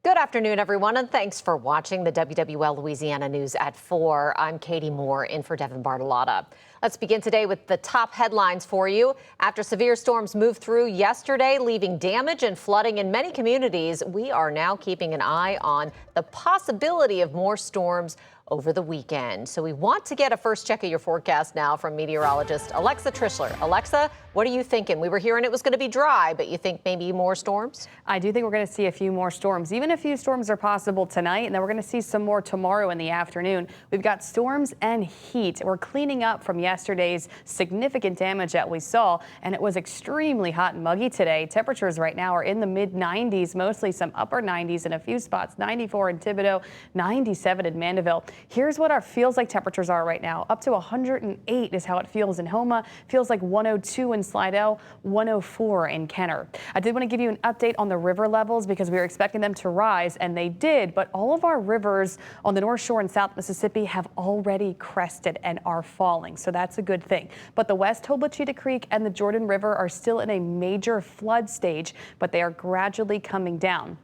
Good afternoon, everyone, and thanks for watching the WWL Louisiana News at 4. I'm Katie Moore in for Devin Bartolotta. Let's begin today with the top headlines for you. After severe storms moved through yesterday, leaving damage and flooding in many communities, we are now keeping an eye on the possibility of more storms over the weekend. So we want to get a first check of your forecast now from meteorologist Alexa Trishler. Alexa, what are you thinking? We were hearing it was going to be dry, but you think maybe more storms? I do think we're going to see a few more storms. Even a few storms are possible tonight, and then we're going to see some more tomorrow in the afternoon. We've got storms and heat. We're cleaning up from yesterday's significant damage that we saw, and it was extremely hot and muggy today. Temperatures right now are in the mid-90s, mostly some upper 90s in a few spots, 94 in Thibodaux, 97 in Mandeville. Here's what our feels like temperatures are right now. Up to 108 is how it feels in Homa. Feels like 102 in Slidell, 104 in Kenner. I did want to give you an update on the river levels because we were expecting them to rise, and they did, but all of our rivers on the North Shore and South Mississippi have already crested and are falling, so that's a good thing. But the West Hoblachita Creek and the Jordan River are still in a major flood stage, but they are gradually coming down.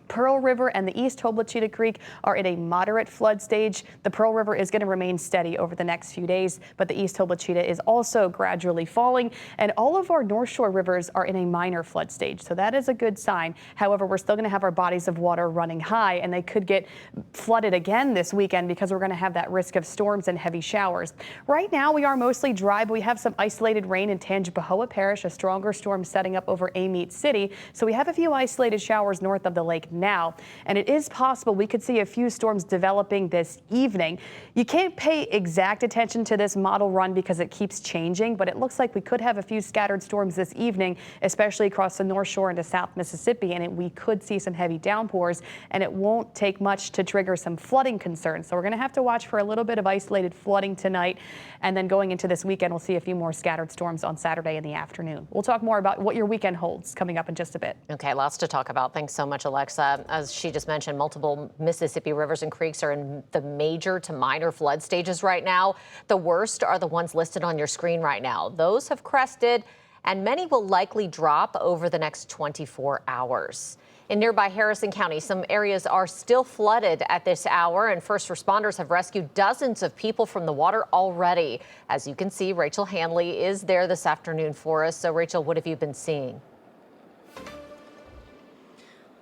Pearl River and the East Hoblachita Creek are in a moderate flood stage. The Pearl River is going to remain steady over the next few days, but the East Hoblachita is also gradually falling, and all of our North Shore rivers are in a minor flood stage, so that is a good sign. However, we're still going to have our bodies of water running high, and they could get flooded again this weekend because we're going to have that risk of storms and heavy showers. Right now, we are mostly dry, but we have some isolated rain in Tangipahoa Parish, a stronger storm setting up over Amite City, so we have a few isolated showers north of the lake now, and it is possible we could see a few storms developing this evening. You can't pay exact attention to this model run because it keeps changing, but it looks like we could have a few scattered storms this evening, especially across the North Shore into South Mississippi, and we could see some heavy downpours, and it won't take much to trigger some flooding concerns. So we're going to have to watch for a little bit of isolated flooding tonight, and then going into this weekend, we'll see a few more scattered storms on Saturday in the afternoon. We'll talk more about what your weekend holds coming up in just a bit. Okay, lots to talk about. Thanks so much, Alexa. As she just mentioned, multiple Mississippi rivers and creeks are in the major to minor flood stages right now. The worst are the ones listed on your screen right now. Those have crested, and many will likely drop over the next 24 hours. In nearby Harrison County, some areas are still flooded at this hour, and first responders have rescued dozens of people from the water already. As you can see, Rachel Handley is there this afternoon for us. So, Rachel, what have you been seeing?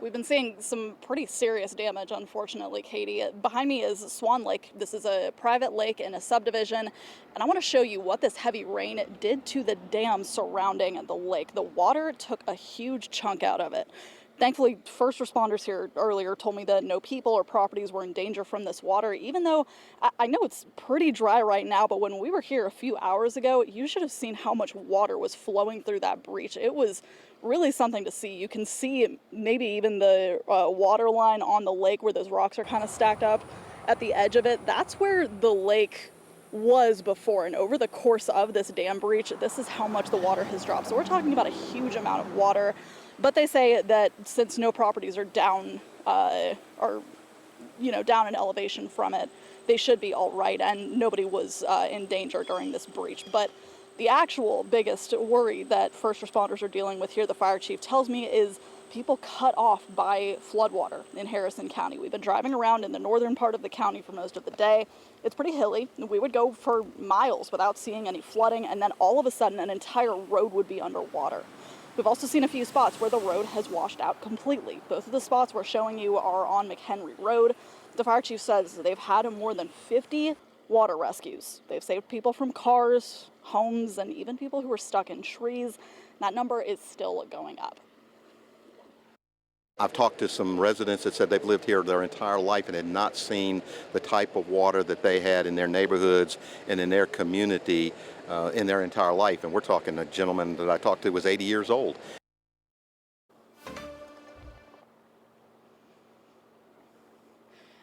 We've been seeing some pretty serious damage, unfortunately, Katie. Behind me is Swan Lake. This is a private lake in a subdivision, and I want to show you what this heavy rain did to the dam surrounding the lake. The water took a huge chunk out of it. Thankfully, first responders here earlier told me that no people or properties were in danger from this water, even though I know it's pretty dry right now, but when we were here a few hours ago, you should have seen how much water was flowing through that breach. It was really something to see. You can see maybe even the water line on the lake where those rocks are kind of stacked up at the edge of it. That's where the lake was before, and over the course of this dam breach, this is how much the water has dropped. So we're talking about a huge amount of water. But they say that since no properties are down, down in elevation from it, they should be all right, and nobody was in danger during this breach. But the actual biggest worry that first responders are dealing with here, the fire chief tells me, is people cut off by floodwater in Harrison County. We've been driving around in the northern part of the county for most of the day. It's pretty hilly. We would go for miles without seeing any flooding, and then all of a sudden an entire road would be underwater. We've also seen a few spots where the road has washed out completely. Both of the spots we're showing you are on McHenry Road. The fire chief says they've had more than 50 water rescues. They've saved people from cars, homes, and even people who were stuck in trees. That number is still going up. I've talked to some residents that said they've lived here their entire life and had not seen the type of water that they had in their neighborhoods and in their community in their entire life. And we're talking, a gentleman that I talked to was 80 years old.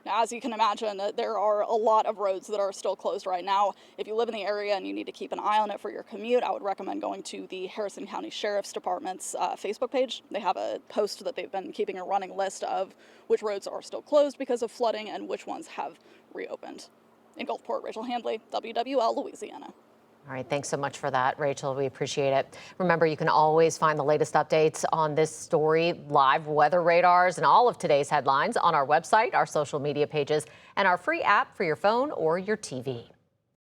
Now, as you can imagine, there are a lot of roads that are still closed right now. If you live in the area and you need to keep an eye on it for your commute, I would recommend going to the Harrison County Sheriff's Department's Facebook page. They have a post that they've been keeping a running list of which roads are still closed because of flooding and which ones have reopened. In Gulfport, Rachel Handley, WWL, Louisiana. All right, thanks so much for that, Rachel. We appreciate it. Remember, you can always find the latest updates on this story, live weather radars, and all of today's headlines on our website, our social media pages, and our free app for your phone or your TV.